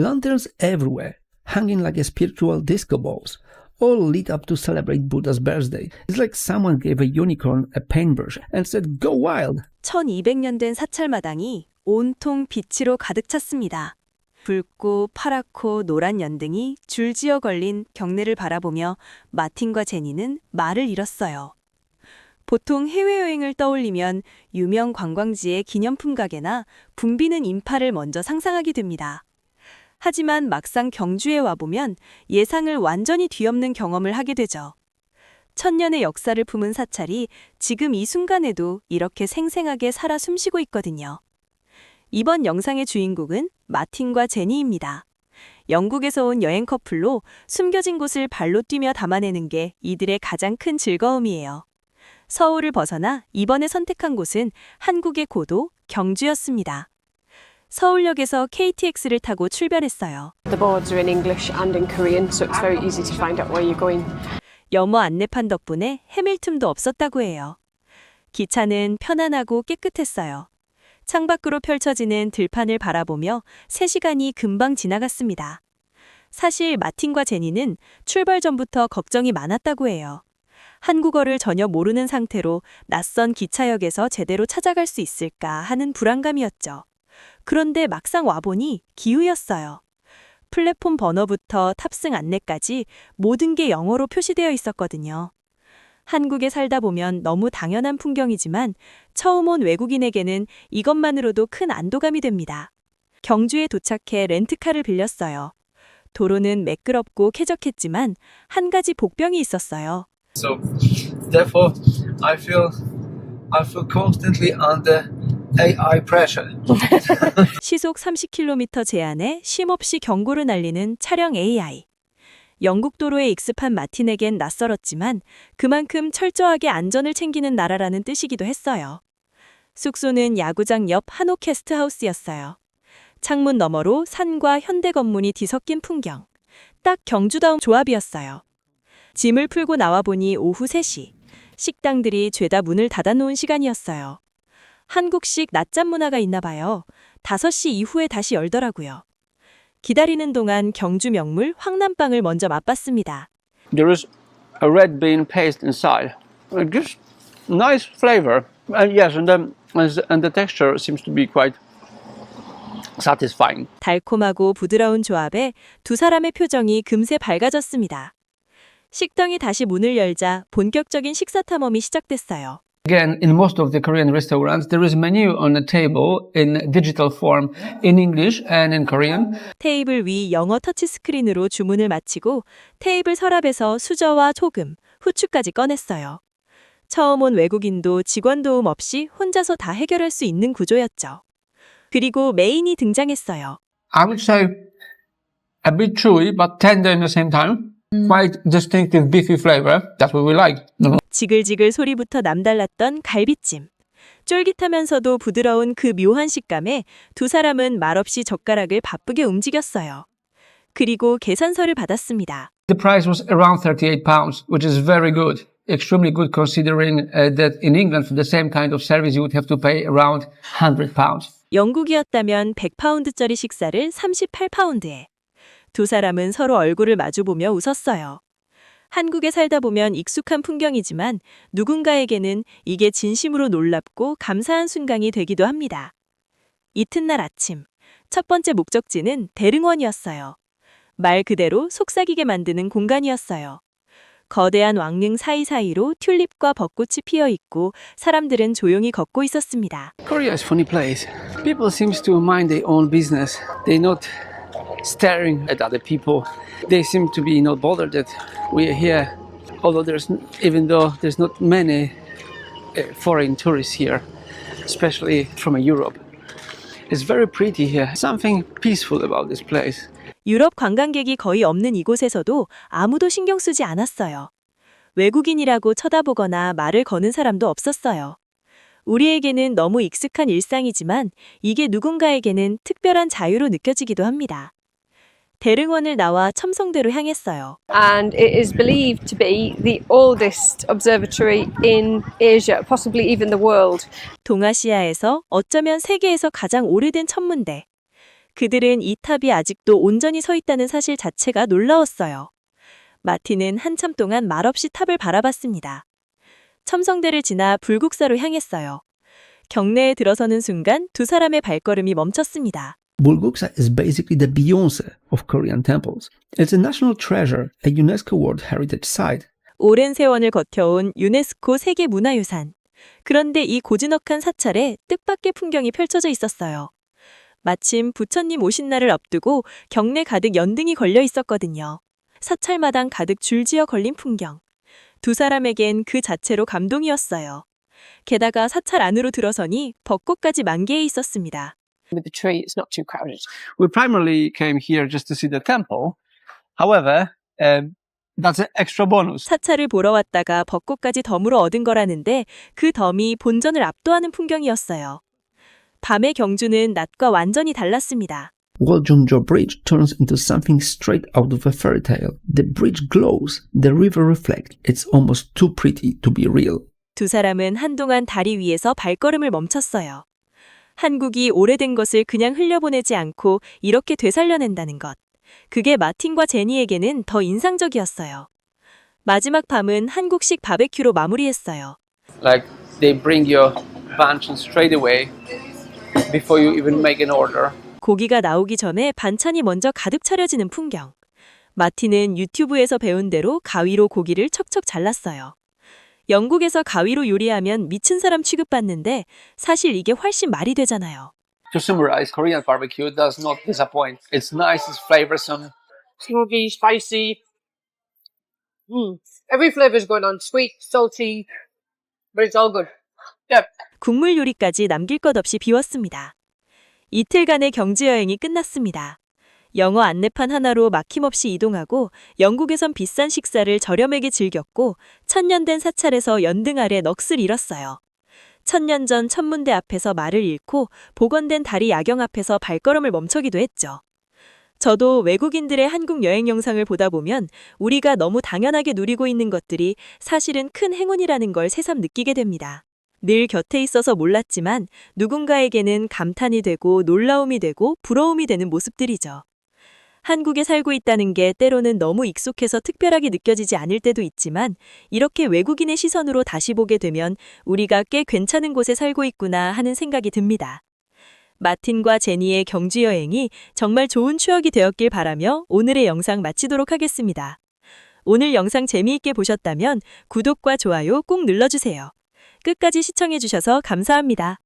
Lanterns everywhere, hanging like spiritual disco balls, all lit up to celebrate Buddha's birthday. It's like someone gave a unicorn a paintbrush and said, "Go wild!" 1200년 된 사찰마당이 온통 빛으로 가득 찼습니다. 붉고 파랗고 노란 연등이 줄지어 걸린 경내를 바라보며 마틴과 제니는 말을 잃었어요. 보통 해외여행을 떠올리면 유명 관광지의 기념품 가게나 붐비는 인파를 먼저 상상하게 됩니다. 하지만 막상 경주에 와보면 예상을 완전히 뒤엎는 경험을 하게 되죠. 천년의 역사를 품은 사찰이 지금 이 순간에도 이렇게 생생하게 살아 숨쉬고 있거든요. 이번 영상의 주인공은 마틴과 제니입니다. 영국에서 온 여행 커플로 숨겨진 곳을 발로 뛰며 담아내는 게 이들의 가장 큰 즐거움이에요. 서울을 벗어나 이번에 선택한 곳은 한국의 고도 경주였습니다. 서울역에서 KTX를 타고 출발했어요. The boards are in English and in Korean, so it's very easy to find out where you're going. 영어 안내판 덕분에 헤맬 틈도 없었다고 해요. 기차는 편안하고 깨끗했어요. 창밖으로 펼쳐지는 들판을 바라보며 3시간이 금방 지나갔습니다. 사실 마틴과 제니는 출발 전부터 걱정이 많았다고 해요. 한국어를 전혀 모르는 상태로 낯선 기차역에서 제대로 찾아갈 수 있을까 하는 불안감이었죠. 그런데 막상 와보니 기우였어요. 플랫폼 번호부터 탑승 안내까지 모든 게 영어로 표시되어 있었거든요. 한국에 살다 보면 너무 당연한 풍경이지만 처음 온 외국인에게는 이것만으로도 큰 안도감이 됩니다. 경주에 도착해 렌트카를 빌렸어요. 도로는 매끄럽고 쾌적했지만 한 가지 복병이 있었어요. So, therefore, I feel constantly under AI pressure. 시속 30km 제한에 쉼없이 경고를 날리는 차량 AI. 영국 도로에 익숙한 마틴에겐 낯설었지만 그만큼 철저하게 안전을 챙기는 나라라는 뜻이기도 했어요. 숙소는 야구장 옆 한옥 게스트하우스였어요. 창문 너머로 산과 현대 건물이 뒤섞인 풍경. 딱 경주다운 조합이었어요. 짐을 풀고 나와보니 오후 3시. 식당들이 죄다 문을 닫아놓은 시간이었어요. 한국식 낮잠 문화가 있나 봐요. 5시 이후에 다시 열더라고요. 기다리는 동안 경주 명물 황남빵을 먼저 맛봤습니다. There is a red bean paste inside. It gives nice flavor. Yes, and the texture seems to be quite satisfying. 달콤하고 부드러운 조합에 두 사람의 표정이 금세 밝아졌습니다. 식당이 다시 문을 열자 본격적인 식사 탐험이 시작됐어요. Again, in most of the Korean restaurants, there is a menu on the table in digital form in English and in Korean. 테이블 위 영어 터치스크린으로 주문을 마치고 테이블 서랍에서 수저와 소금, 후추까지 꺼냈어요. 처음 온 외국인도 직원 도움 없이 혼자서 다 해결할 수 있는 구조였죠. 그리고 메인이 등장했어요. I would say a bit chewy, but tender in the same time. Quite distinctive beefy flavor. That's what we like. 지글지글 소리부터 남달랐던 갈비찜. 쫄깃하면서도 부드러운 그 묘한 식감에 두 사람은 말없이 젓가락을 바쁘게 움직였어요. 그리고 계산서를 받았습니다. The price was around £38, which is very good. Extremely good considering that in England for the same kind of service you would have to pay around £100. 영국이었다면 100파운드짜리 식사를 38파운드에. 두 사람은 서로 얼굴을 마주보며 웃었어요. 한국에 살다 보면 익숙한 풍경이지만 누군가에게는 이게 진심으로 놀랍고 감사한 순간이 되기도 합니다. 이튿날 아침, 첫 번째 목적지는 대릉원이었어요. 말 그대로 속삭이게 만드는 공간이었어요. 거대한 왕릉 사이사이로 튤립과 벚꽃이 피어 있고 사람들은 조용히 걷고 있었습니다. Korea is a funny place. People seem to mind their own business. They're not staring at other people. They seem to be not bothered that we are here. Although even though there's not many foreign tourists here, especially from Europe. It's very pretty here. Something peaceful about this place. 유럽 관광객이 거의 없는 이곳에서도 아무도 신경 쓰지 않았어요. 외국인이라고 쳐다보거나 말을 거는 사람도 없었어요. 우리에게는 너무 익숙한 일상이지만 이게 누군가에게는 특별한 자유로 느껴지기도 합니다. 대릉원을 나와 첨성대로 향했어요. And it is believed to be the oldest observatory in Asia, possibly even the world. 동아시아에서 어쩌면 세계에서 가장 오래된 천문대. 그들은 이 탑이 아직도 온전히 서 있다는 사실 자체가 놀라웠어요. 마틴은 한참 동안 말없이 탑을 바라봤습니다. 첨성대를 지나 불국사로 향했어요. 경내에 들어서는 순간 두 사람의 발걸음이 멈췄습니다. Bulguksa is basically the Beyoncé of Korean temples. It's a national treasure, a UNESCO World Heritage Site. 오랜 세월을 거쳐온 유네스코 세계문화유산. 그런데 이 고즈넉한 사찰에 뜻밖의 풍경이 펼쳐져 있었어요. 마침 부처님 오신 날을 앞두고 경내 가득 연등이 걸려 있었거든요. 사찰마당 가득 줄지어 걸린 풍경. 두 사람에겐 그 자체로 감동이었어요. 게다가 사찰 안으로 들어서니 벚꽃까지 만개해 있었습니다. With the tree, it's not too crowded. We primarily came here just to see the temple. However, that's an extra bonus. 사찰을 보러 왔다가 벚꽃까지 덤으로 얻은 거라는데 그 덤이 본전을 압도하는 풍경이었어요. 밤의 경주는 낮과 완전히 달랐습니다. Woljungjo Bridge turns into something straight out of a fairy tale. The bridge glows, the river reflects. It's almost too pretty to be real. 두 사람은 한동안 다리 위에서 발걸음을 멈췄어요. 한국이 오래된 것을 그냥 흘려보내지 않고 이렇게 되살려낸다는 것. 그게 마틴과 제니에게는 더 인상적이었어요. 마지막 밤은 한국식 바베큐로 마무리했어요. Like they bring your banchan straight away before you even make an order. 고기가 나오기 전에 반찬이 먼저 가득 차려지는 풍경. 마틴은 유튜브에서 배운 대로 가위로 고기를 척척 잘랐어요. 영국에서 가위로 요리하면 미친 사람 취급받는데 사실 이게 훨씬 말이 되잖아요. To summarize, Korean barbecue does not disappoint. It's nice, it's flavorsome. Smoky, spicy. Every flavour is going on. Sweet, salty, but it's all good. Yep. 국물 요리까지 남길 것 없이 비웠습니다. 이틀간의 경주 여행이 끝났습니다. 영어 안내판 하나로 막힘없이 이동하고 영국에선 비싼 식사를 저렴하게 즐겼고 천년된 사찰에서 연등 아래 넋을 잃었어요. 천년 전 천문대 앞에서 말을 잃고 복원된 다리 야경 앞에서 발걸음을 멈추기도 했죠. 저도 외국인들의 한국 여행 영상을 보다 보면 우리가 너무 당연하게 누리고 있는 것들이 사실은 큰 행운이라는 걸 새삼 느끼게 됩니다. 늘 곁에 있어서 몰랐지만 누군가에게는 감탄이 되고 놀라움이 되고 부러움이 되는 모습들이죠. 한국에 살고 있다는 게 때로는 너무 익숙해서 특별하게 느껴지지 않을 때도 있지만 이렇게 외국인의 시선으로 다시 보게 되면 우리가 꽤 괜찮은 곳에 살고 있구나 하는 생각이 듭니다. 마틴과 제니의 경주 여행이 정말 좋은 추억이 되었길 바라며 오늘의 영상 마치도록 하겠습니다. 오늘 영상 재미있게 보셨다면 구독과 좋아요 꼭 눌러주세요. 끝까지 시청해주셔서 감사합니다.